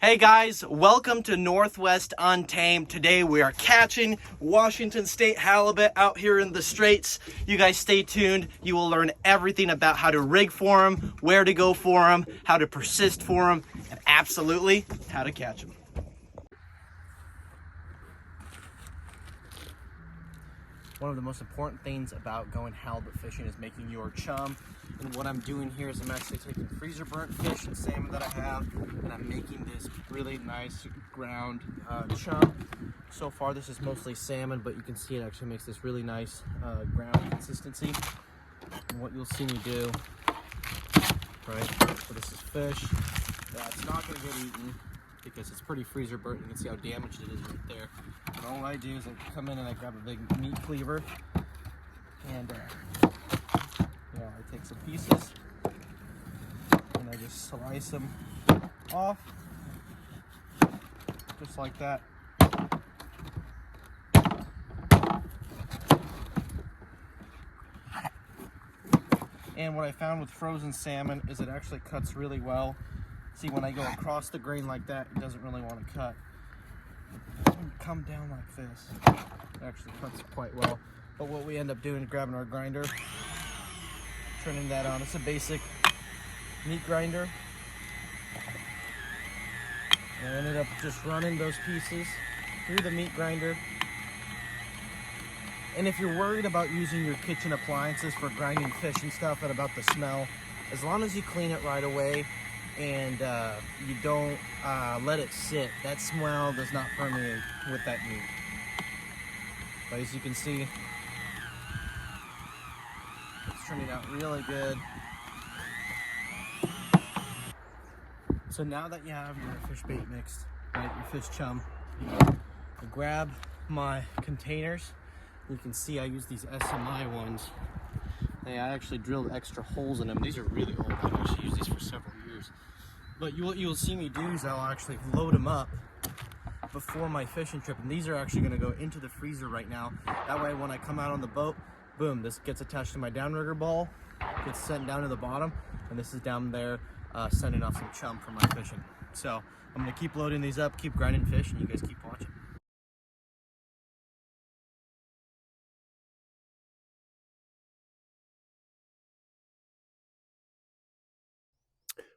Hey guys, welcome to Northwest Untamed. Today we are catching Washington State halibut out here in the Straits. You guys stay tuned. You will learn everything about how to rig for them, where to go for them, how to persist for them, and absolutely how to catch them. One of the most important things about going halibut fishing is making your chum. And what I'm doing here is I'm actually taking freezer burnt fish and salmon that I have, and I'm making this really nice ground chum. So far this is mostly salmon, but you can see it actually makes this really nice ground consistency. And what you'll see me do, right, so this is fish that's not going to get eaten because it's pretty freezer burnt. You can see how damaged it is right there. And all I do is I come in and I grab a big meat cleaver and I take some pieces and I just slice them off just like that. And what I found with frozen salmon is it actually cuts really well. See, when I go across the grain like that, it doesn't really want to cut. When you come down like this, it actually cuts quite well. But what we end up doing is grabbing our grinder, turning that on. It's a basic meat grinder. And I ended up just running those pieces through the meat grinder. And if you're worried about using your kitchen appliances for grinding fish and stuff and about the smell, as long as you clean it right away and you don't let it sit, that smell does not permeate with that meat. But as you can see, it's turning out really good. So now that you have your fish bait mixed, right, your fish chum, I grab my containers. You can see I use these SMI ones. I actually drilled extra holes in them. These are really old. I've actually used these for several years. But what you'll see me do is I'll actually load them up before my fishing trip. And these are actually going to go into the freezer right now. That way when I come out on the boat, boom, this gets attached to my downrigger ball, gets sent down to the bottom, and this is down there sending off some chum for my fishing. So I'm going to keep loading these up, keep grinding fish, and you guys keep watching.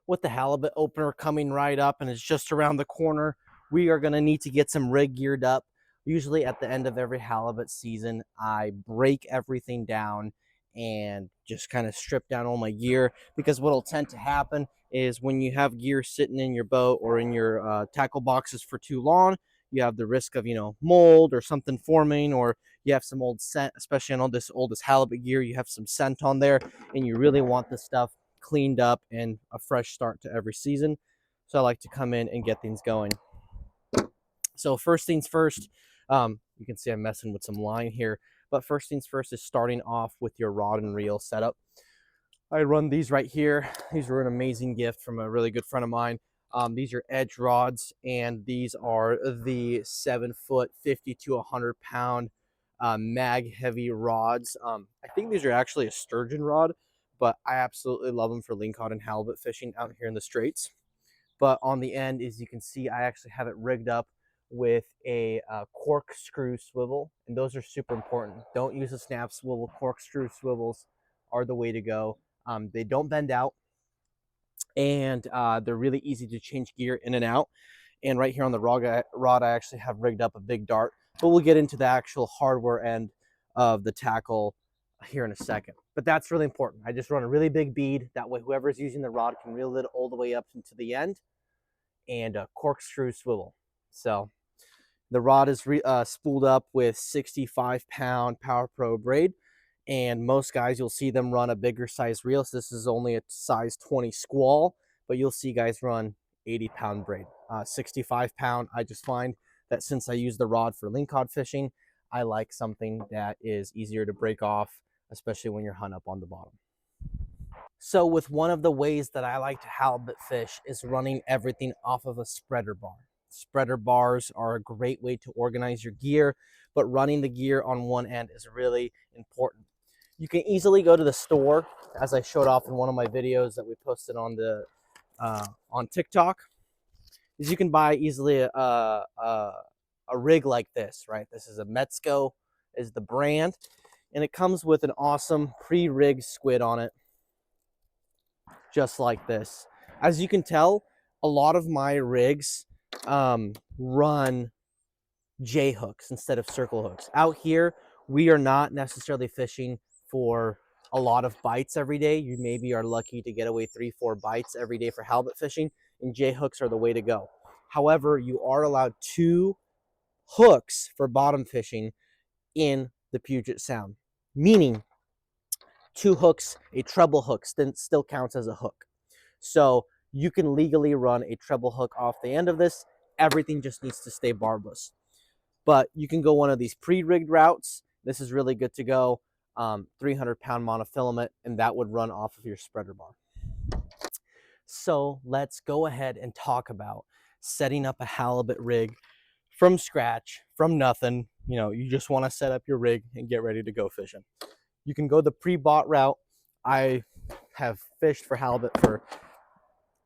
With the halibut opener coming right up and it's just around the corner, we are going to need to get some rig geared up. Usually at the end of every halibut season, I break everything down and just kind of strip down all my gear, because what will tend to happen is when you have gear sitting in your boat or in your tackle boxes for too long, you have the risk of, mold or something forming, or you have some old scent, especially on all this oldest halibut gear, you have some scent on there, and you really want this stuff cleaned up and a fresh start to every season. So I like to come in and get things going. So first things first, you can see I'm messing with some line here, but first things first is starting off with your rod and reel setup. I run these right here. These were an amazing gift from a really good friend of mine. These are edge rods, and these are the 7-foot, 50 to 100 pound mag heavy rods. I think these are actually a sturgeon rod, but I absolutely love them for lingcod and halibut fishing out here in the Straits. But on the end, as you can see, I actually have it rigged up with a corkscrew swivel, and those are super important. Don't use a snap swivel. Corkscrew swivels are the way to go. They don't bend out, and they're really easy to change gear in and out. And right here on the rod, I actually have rigged up a big dart, but we'll get into the actual hardware end of the tackle here in a second. But that's really important. I just run a really big bead. That way whoever's using the rod can reel it all the way up into the end, and a corkscrew swivel. So the rod is spooled up with 65-pound Power Pro braid, and most guys, you'll see them run a bigger size reel. So this is only a size 20 squall, but you'll see guys run 80-pound braid. 65-pound, I just find that since I use the rod for lingcod fishing, I like something that is easier to break off, especially when you're hung up on the bottom. So with one of the ways that I like to halibut fish is running everything off of a spreader bar. Spreader bars are a great way to organize your gear, but running the gear on one end is really important. You can easily go to the store, as I showed off in one of my videos that we posted on the on TikTok. is you can buy easily a rig like this, right? This is a Metzco is the brand, and it comes with an awesome pre-rigged squid on it, just like this. As you can tell, a lot of my rigs run J hooks instead of circle hooks. Out here, we are not necessarily fishing for a lot of bites every day. You maybe are lucky to get away 3-4 bites every day for halibut fishing, and J hooks are the way to go. However, you are allowed 2 hooks for bottom fishing in the Puget Sound, meaning 2 hooks, a treble hook still counts as a hook. So you can legally run a treble hook off the end of this. Everything just needs to stay barbless. But you can go one of these pre-rigged routes. This is really good to go. 300-pound monofilament, and that would run off of your spreader bar. So let's go ahead and talk about setting up a halibut rig from scratch, from nothing. You know, you just want to set up your rig and get ready to go fishing. You can go the pre-bought route. I have fished for halibut for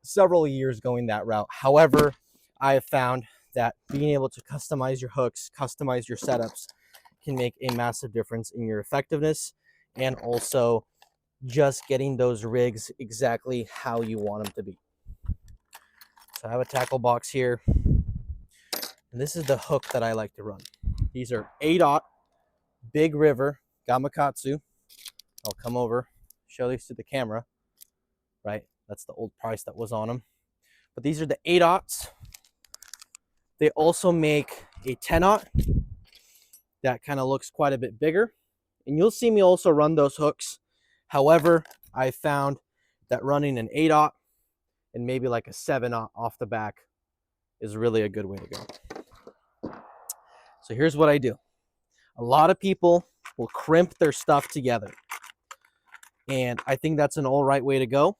several years going that route. However, I have found that being able to customize your hooks, customize your setups can make a massive difference in your effectiveness, and also just getting those rigs exactly how you want them to be. So I have a tackle box here, and this is the hook that I like to run. These are 8/0 Big River Gamakatsu. I'll come over, show these to the camera, right? That's the old price that was on them. But these are the 8/0s. They also make a 10/0 that kind of looks quite a bit bigger. And you'll see me also run those hooks. However, I found that running an 8/0 and maybe like a 7/0 off the back is really a good way to go. So here's what I do. A lot of people will crimp their stuff together, and I think that's an all right way to go.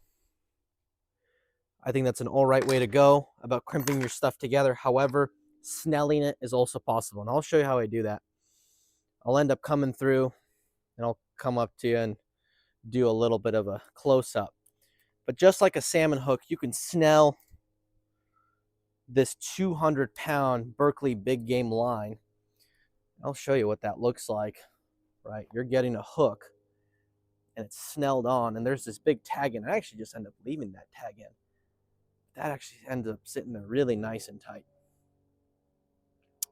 I think that's an all right way to go about crimping your stuff together. However, snelling it is also possible, and I'll show you how I do that. I'll end up coming through, and I'll come up to you and do a little bit of a close-up. But just like a salmon hook, you can snell this 200-pound Berkley big game line. I'll show you what that looks like, right? You're getting a hook, and it's snelled on, and there's this big tag in. I actually just end up leaving that tag in. That actually ends up sitting there really nice and tight.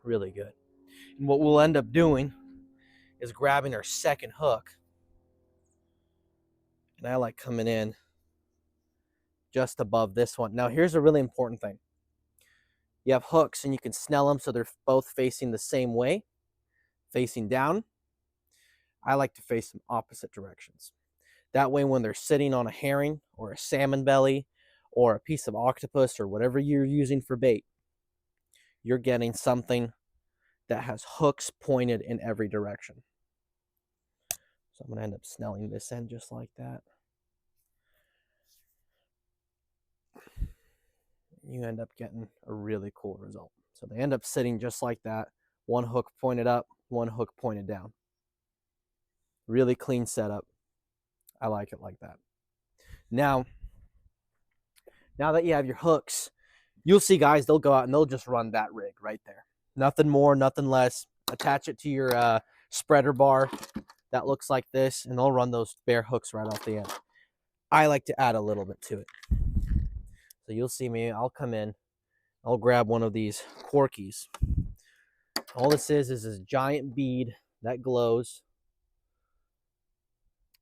Really good. And what we'll end up doing is grabbing our second hook, and I like coming in just above this one. Now, here's a really important thing. You have hooks, and you can snell them so they're both facing the same way, facing down. I like to face them opposite directions. That way, when they're sitting on a herring or a salmon belly or a piece of octopus or whatever you're using for bait, you're getting something that has hooks pointed in every direction. So I'm going to end up snelling this end just like that. You end up getting a really cool result. So they end up sitting just like that. One hook pointed up, one hook pointed down. Really clean setup. I like it like that. Now that you have your hooks, you'll see guys, they'll go out and they'll just run that rig right there. Nothing more, nothing less. Attach it to your spreader bar that looks like this, and they'll run those bare hooks right off the end. I like to add a little bit to it. So you'll see me, I'll come in, I'll grab one of these corkies. All this is this giant bead that glows.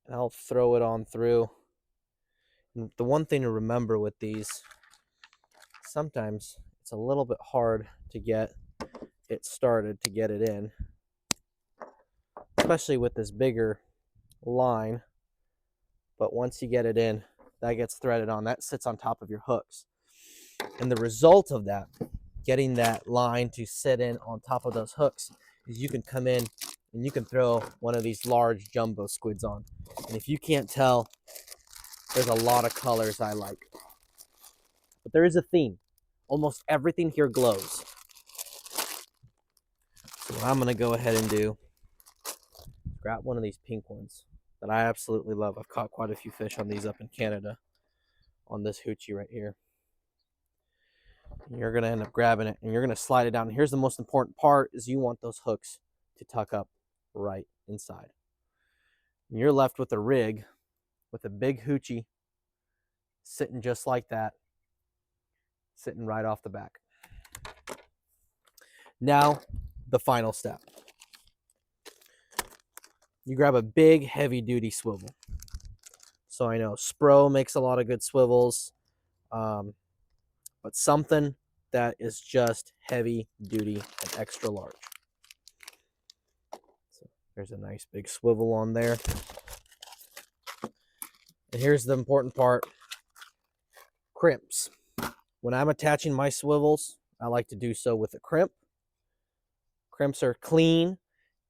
And I'll throw it on through. And the one thing to remember with these, sometimes it's a little bit hard to get it started, to get it in, especially with this bigger line. But once you get it in, that gets threaded on. That sits on top of your hooks. And the result of that, getting that line to sit in on top of those hooks, is you can come in and you can throw one of these large jumbo squids on. And if you can't tell, there's a lot of colors I like. But there is a theme. Almost everything here glows. So what I'm going to go ahead and do, grab one of these pink ones that I absolutely love. I've caught quite a few fish on these up in Canada, on this hoochie right here. You're going to end up grabbing it and you're going to slide it down. And here's the most important part is you want those hooks to tuck up right inside. And you're left with a rig with a big hoochie sitting just like that, sitting right off the back. Now, the final step. You grab a big, heavy-duty swivel. So I know Spro makes a lot of good swivels, but something that is just heavy-duty and extra large. So there's a nice big swivel on there. And here's the important part. Crimps. When I'm attaching my swivels, I like to do so with a crimp. Crimps are clean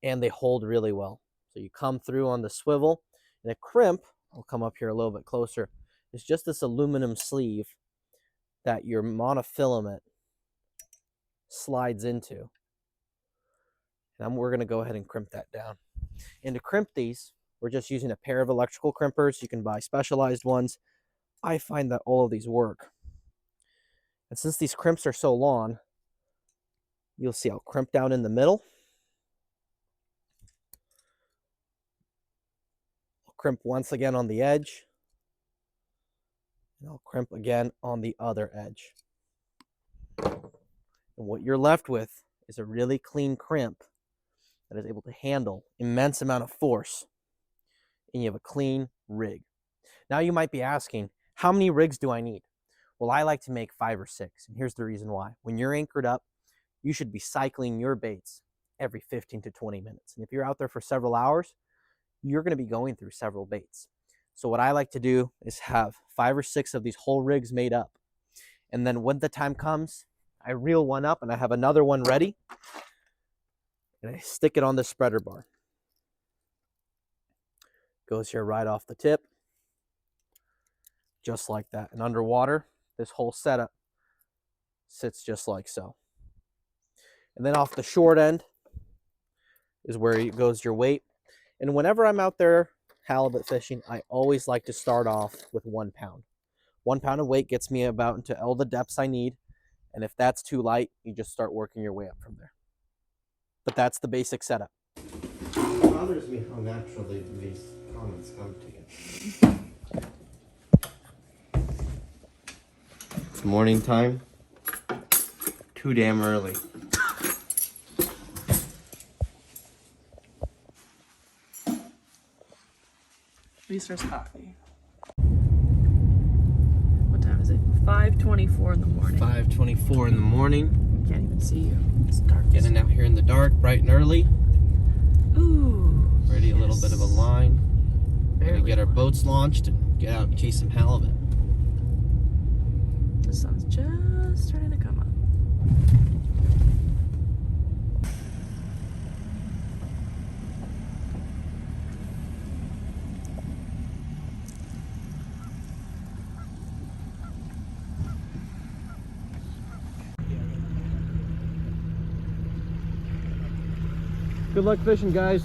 and they hold really well. So you come through on the swivel, and a crimp, I'll come up here a little bit closer, is just this aluminum sleeve that your monofilament slides into. And we're going to go ahead and crimp that down. And to crimp these, we're just using a pair of electrical crimpers. You can buy specialized ones. I find that all of these work. And since these crimps are so long, you'll see I'll crimp down in the middle. I'll crimp once again on the edge. And I'll crimp again on the other edge. And what you're left with is a really clean crimp that is able to handle immense amount of force. And you have a clean rig. Now you might be asking, how many rigs do I need? Well, I like to make 5 or 6, and here's the reason why. When you're anchored up, you should be cycling your baits every 15 to 20 minutes. And if you're out there for several hours, you're going to be going through several baits. So what I like to do is have 5 or 6 of these whole rigs made up. And then when the time comes, I reel one up and I have another one ready. And I stick it on the spreader bar. Goes here right off the tip. Just like that. And underwater, this whole setup sits just like so. And then off the short end is where it goes your weight. And whenever I'm out there halibut fishing, I always like to start off with 1 pound. 1 pound of weight gets me about into all the depths I need. And if that's too light, you just start working your way up from there. But that's the basic setup. It bothers me how naturally these comments come to you. It's morning time. Too damn early. Resource coffee. What time is it? 5:24 in the morning. 5:24 in the morning. Can't even see you. It's dark. Getting out here in the dark, bright and early. Ooh. Ready, yes. A little bit of a line. Gonna get our one. boats launched and get out and chase some halibut. The sun's just starting to come up. Good luck fishing, guys.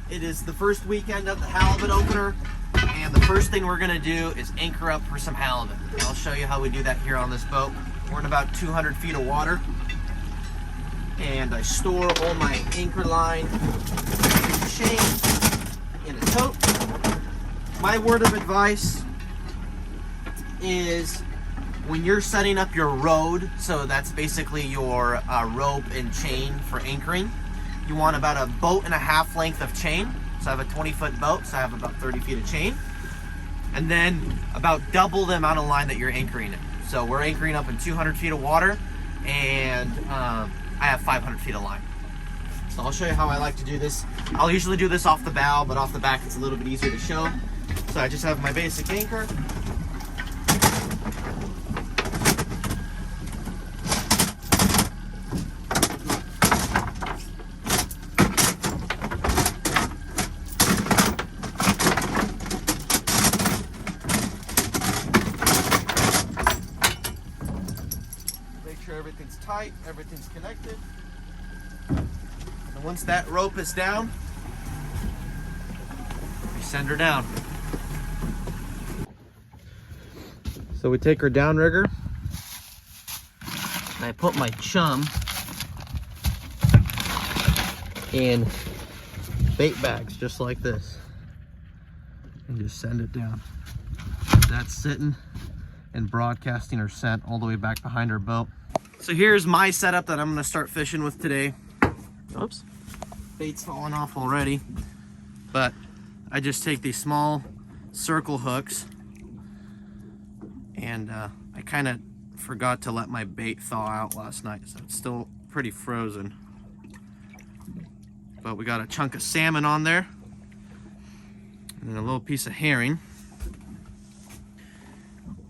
It is the first weekend of the halibut opener, and the first thing we're gonna do is anchor up for some halibut. And I'll show you how we do that here on this boat. We're in about 200 feet of water, and I store all my anchor line and chain in a tote. My word of advice is when you're setting up your rode, so that's basically your rope and chain for anchoring, you want about a boat and a half length of chain. So I have a 20-foot boat, so I have about 30 feet of chain. And then about double the amount of line that you're anchoring in. So we're anchoring up in 200 feet of water, and I have 500 feet of line. So I'll show you how I like to do this. I'll usually do this off the bow, but off the back it's a little bit easier to show. So I just have my basic anchor. Make sure everything's tight, everything's connected. And once that rope is down, we send her down. So we take her downrigger, and I put my Chum in bait bags just like this, and just send it down. That's sitting and broadcasting her scent all the way back behind her boat. So here's my setup that I'm gonna start fishing with today. Oops. Bait's falling off already, but I just take these small circle hooks, and I kind of forgot to let my bait thaw out last night, so it's still pretty frozen. But we got a chunk of salmon on there, and a little piece of herring,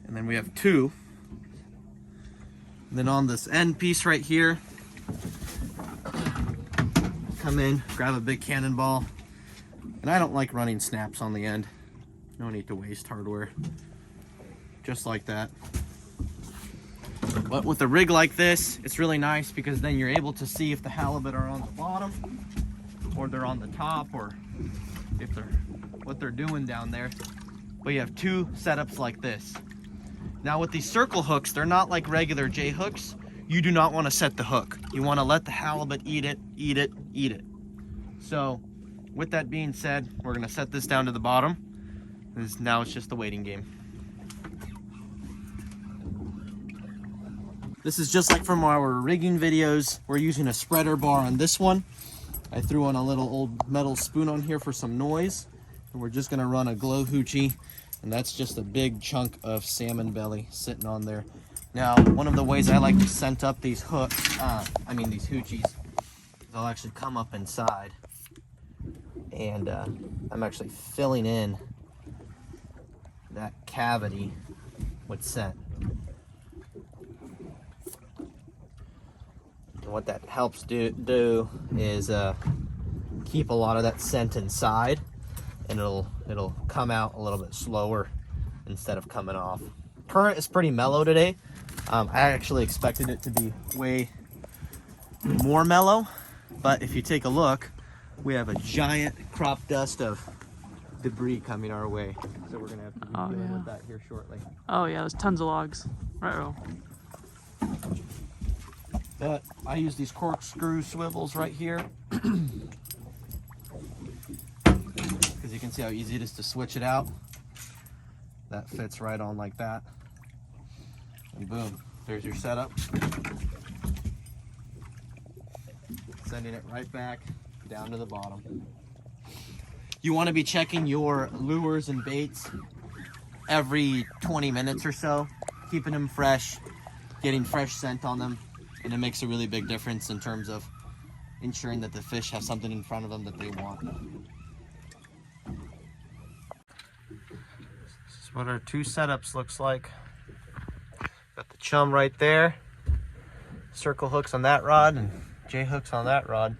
and then we have two. And then on this end piece right here, come in, grab a big cannonball, and I don't like running snaps on the end. No need to waste hardware. Just like that. But with a rig like this, it's really nice because then you're able to see if the halibut are on the bottom or they're on the top, or if they're what they're doing down there. But you have two setups like this. Now with these circle hooks, they're not like regular J hooks. You do not want to set the hook. You want to let the halibut eat it, eat it, eat it. So with that being said, we're going to set this down to the bottom. Now it's just a waiting game. This is just like from our rigging videos. We're using a spreader bar on this one. I threw on a little old metal spoon on here for some noise. And we're just gonna run a glow hoochie. And that's just a big chunk of salmon belly sitting on there. Now, one of the ways I like to scent up these hooks, these hoochies, they'll actually come up inside. And I'm actually filling in that cavity with scent. And what that helps do is keep a lot of that scent inside, and it'll come out a little bit slower instead of coming off. Current is pretty mellow today. I actually expected it to be way more mellow, but if you take a look, we have a giant crop dust of debris coming our way, so we're gonna have to be dealing with that here shortly. Oh yeah, there's tons of logs. Uh-oh. But I use these corkscrew swivels right here, because you can see how easy it is to switch it out. That fits right on like that, and boom, there's your setup. Sending it right back down to the bottom. You want to be checking your lures and baits every 20 minutes or so, keeping them fresh, getting fresh scent on them, and it makes a really big difference in terms of ensuring that the fish have something in front of them that they want. This is what our two setups looks like. Got the Chum right there, circle hooks on that rod, and J hooks on that rod.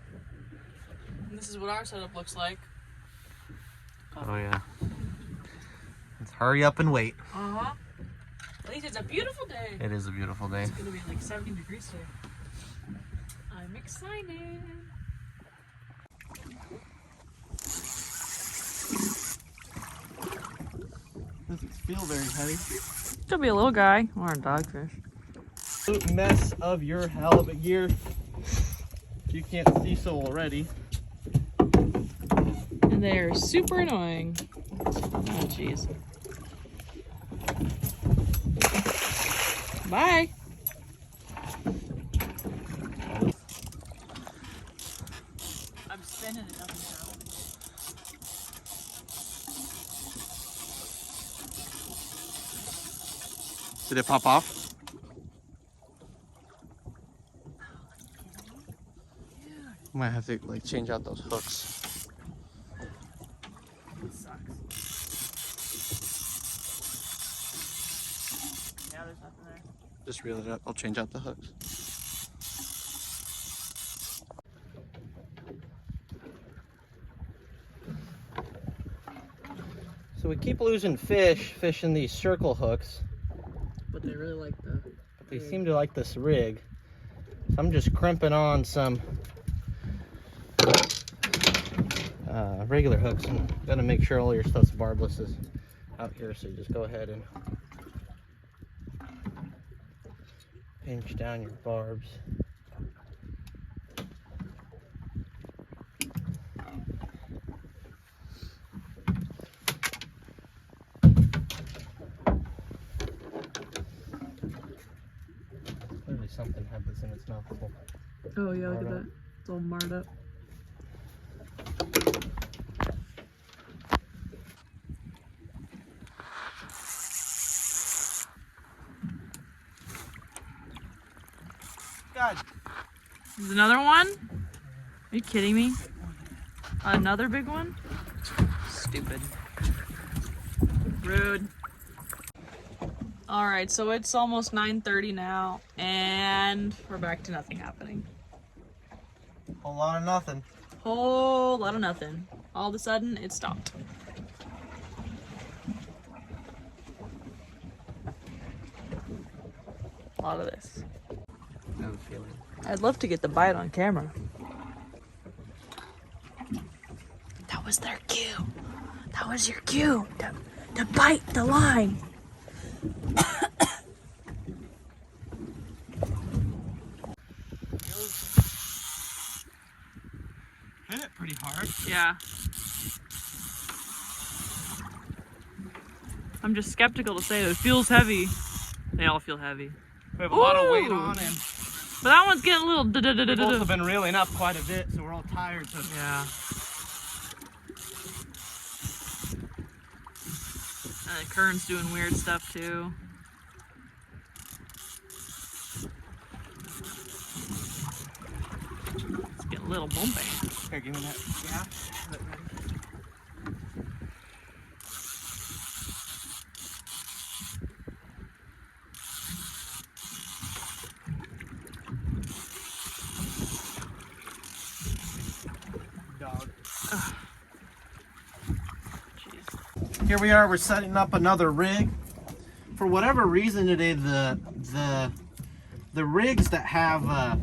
And this is what our setup looks like. Oh yeah. Let's hurry up and wait. Uh-huh. At least it's a beautiful day. It is a beautiful day. It's gonna be like 70 degrees today. I'm excited. Doesn't feel very heavy. Could be a little guy or a dogfish. Absolute mess of your halibut gear. You can't see so already. And they're super annoying. Oh jeez. Bye. I'm spinning it up and down. Did it pop off? Might have to like change out those hooks. It sucks. Yeah, there's nothing there. Just reel it up. I'll change out the hooks. So we keep losing fish fishing these circle hooks. But they really like the... But they seem to like this rig. So I'm just crimping on some regular hooks, and gotta make sure all your stuff's barbless is out here. So you just go ahead and pinch down your barbs. Clearly something had this in its mouth. Oh yeah, look at that. It's all marred up. God. There's another one? Are you kidding me? Another big one? Stupid. Rude. Alright, so it's almost 9:30 now, and we're back to nothing happening. Whole lot of nothing. Whole lot of nothing. All of a sudden, it stopped. A lot of this. I have a feeling. I'd love to get the bite on camera. That was their cue. That was your cue to bite the line. Hit it pretty hard. Yeah. I'm just skeptical to say that it feels heavy. They all feel heavy. We have a lot of weight on, and But that one's getting a little both have been reeling up quite a bit, so we're all tired. So yeah. And the current's doing weird stuff too. It's getting a little bumpy. here, give me that. Yeah. Dog. Jeez. Here we are, we're setting up another rig. For whatever reason today, the rigs that have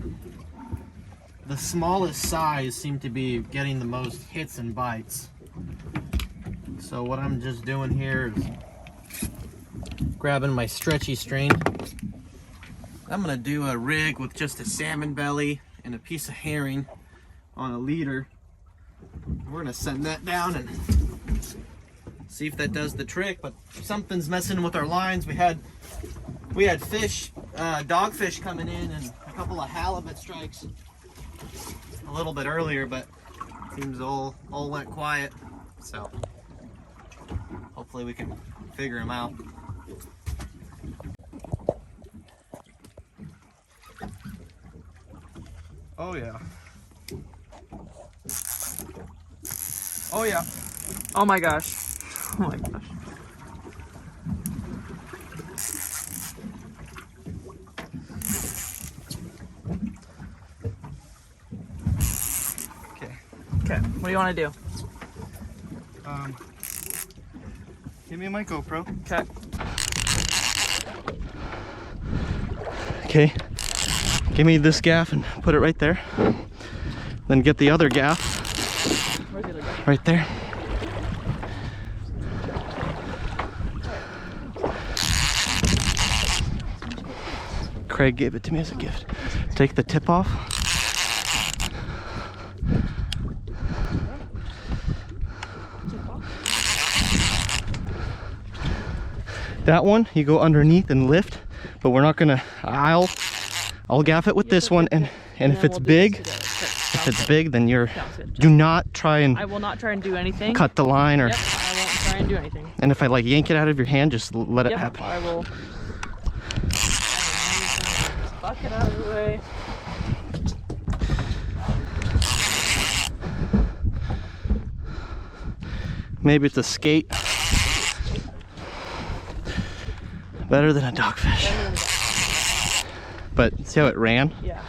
the smallest size seem to be getting the most hits and bites. So what I'm just doing here is grabbing my stretchy string. I'm gonna do a rig with just a salmon belly and a piece of herring on a leader. We're gonna send that down and see if that does the trick, but something's messing with our lines. We had fish, dogfish coming in and a couple of halibut strikes a little bit earlier, but seems all went quiet. So hopefully we can figure them out. Oh yeah. Oh yeah. Oh my gosh. Oh my gosh. Okay. Okay, what do you want to do? Give me my GoPro. Okay. Okay. Give me this gaff and put it right there. Then get the other gaff Where's the other guy? right there. Craig gave it to me as a gift. Take the tip off. That one you go underneath and lift, but we're not gonna. I'll gaff it with this one, and if it's big, then you're. Do not try and. I will not try and do anything. Cut the line or. Yep, I won't try and do anything. And if I like yank it out of your hand, just let it happen. I will. Bucket out of the way. Maybe it's a skate. Better than a dogfish. But see how it ran? Yeah.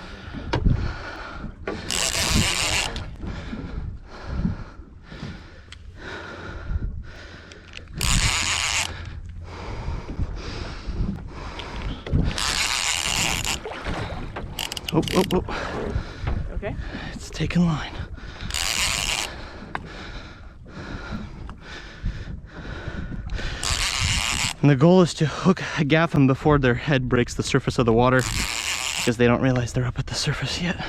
Oh, oh, oh. Okay. It's taking line. And the goal is to gaff them before their head breaks the surface of the water, because they don't realize they're up at the surface yet.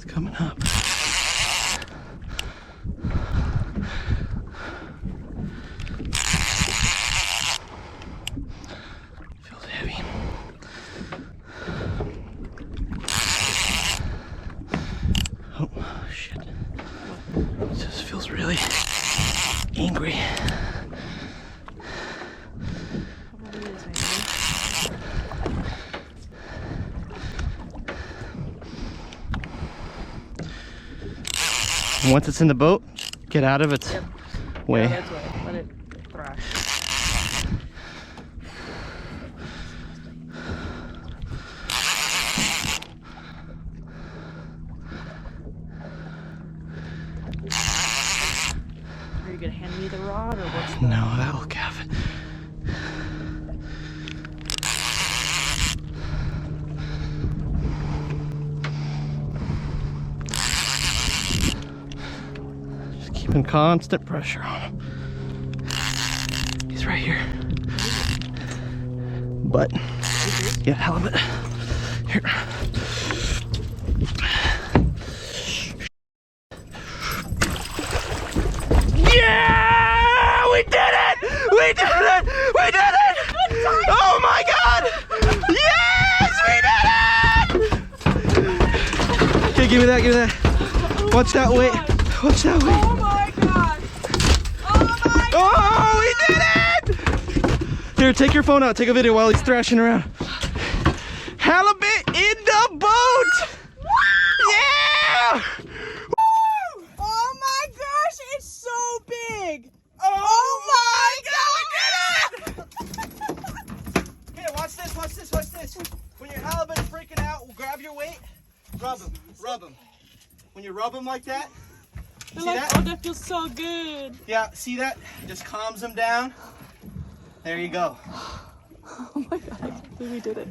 Coming up. Feels heavy. Oh shit. It just feels really angry. Once it's in the boat, get out of its way. Yeah, that's right. Let it thrash. Are you gonna hand me the rod or what's the... No, that'll gaff it. Keeping constant pressure on him. He's right here. But, yeah, halibut. Here. Yeah! We did it! We did it! We did it! Oh my god! Yes! We did it! Okay, give me that, give me that. Watch that weight. Watch that weight. Oh my god! Oh my god! Oh, we did it! Here, take your phone out. Take a video while he's thrashing around. Halibut in the boat! Yeah! Oh my gosh, it's so big! Oh my god, we did it! Here, watch this, watch this, watch this. When your halibut's freaking out, grab your weight, rub him, rub him. When you rub him like that, They're see like, that? oh, that feels so good. Yeah, see that? Just calms him down. There you go. Oh my god, I can't believe we did it.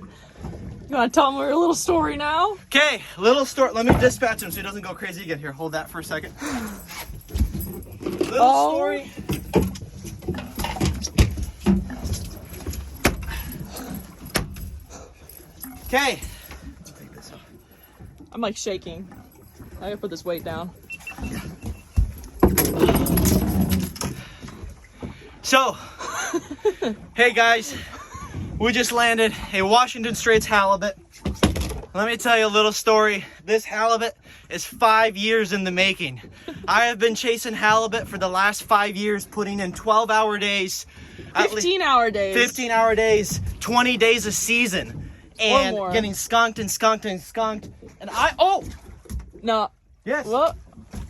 You want to tell them our little story now? Okay, little story. Let me dispatch him so he doesn't go crazy again. Here, hold that for a second. Little story. Okay. Take this off. I'm like shaking. I gotta put this weight down. So, hey guys, we just landed a Washington Straits halibut. Let me tell you a little story. This halibut is 5 years in the making. I have been chasing halibut for the last 5 years, putting in 12-hour days. 15-hour days. 15-hour days, 20 days a season. And more. getting skunked and skunked and skunked. And No. yes. What?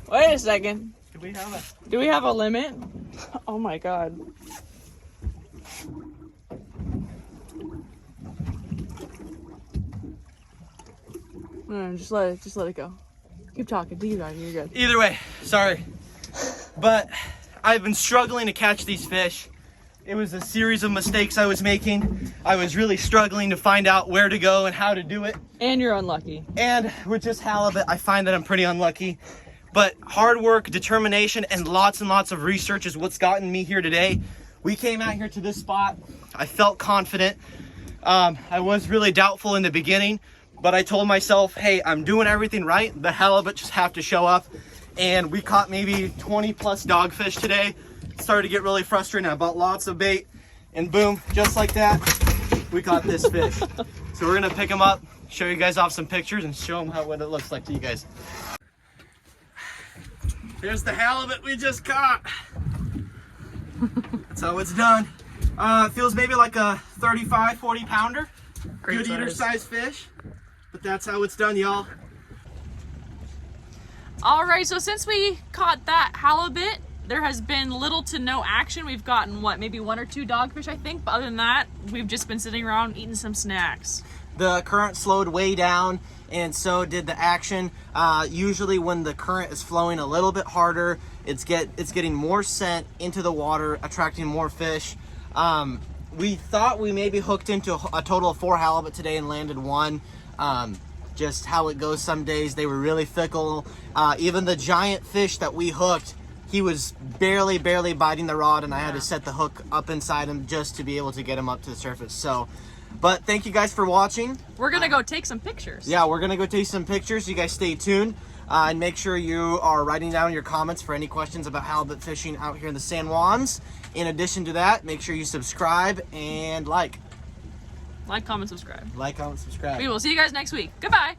Wait a second. Do we have a Do we have a limit? Oh my god. No, just let it go. Keep talking. You got it. You're good. Either way, sorry. But I've been struggling to catch these fish. It was a series of mistakes I was making. I was really struggling to find out where to go and how to do it. And you're unlucky. And with just halibut, I find that I'm pretty unlucky. But hard work, determination, and lots of research is what's gotten me here today. We came out here to this spot. I felt confident. I was really doubtful in the beginning, but I told myself, hey, I'm doing everything right. The halibut just have to show up. And we caught maybe 20 plus dogfish today. Started to get really frustrated. I bought lots of bait, and boom, just like that, we caught this fish. So we're gonna pick him up, show you guys off some pictures, and show them what it looks like to you guys. Here's the halibut we just caught. That's how it's done. It feels maybe like a 35, 40 pounder. Great Good eater size fish. But that's how it's done, y'all. All right, so since we caught that halibut, there has been little to no action. We've gotten, what, maybe 1 or 2 dogfish, I think. But other than that, we've just been sitting around eating some snacks. The current slowed way down, and so did the action. Usually when the current is flowing a little bit harder, it's getting more scent into the water, attracting more fish. We thought we maybe hooked into a total of 4 halibut today and landed 1. Just how it goes some days. They were really fickle. Even the giant fish that we hooked, he was barely biting the rod, and I had to set the hook up inside him just to be able to get him up to the surface. So, but thank you guys for watching. We're gonna go take some pictures. Yeah, we're gonna go take some pictures. You guys stay tuned, and make sure you are writing down your comments for any questions about halibut fishing out here in the San Juans. In addition to that, make sure you subscribe and like. Like, comment, subscribe. Like, comment, subscribe. We will see you guys next week. Goodbye.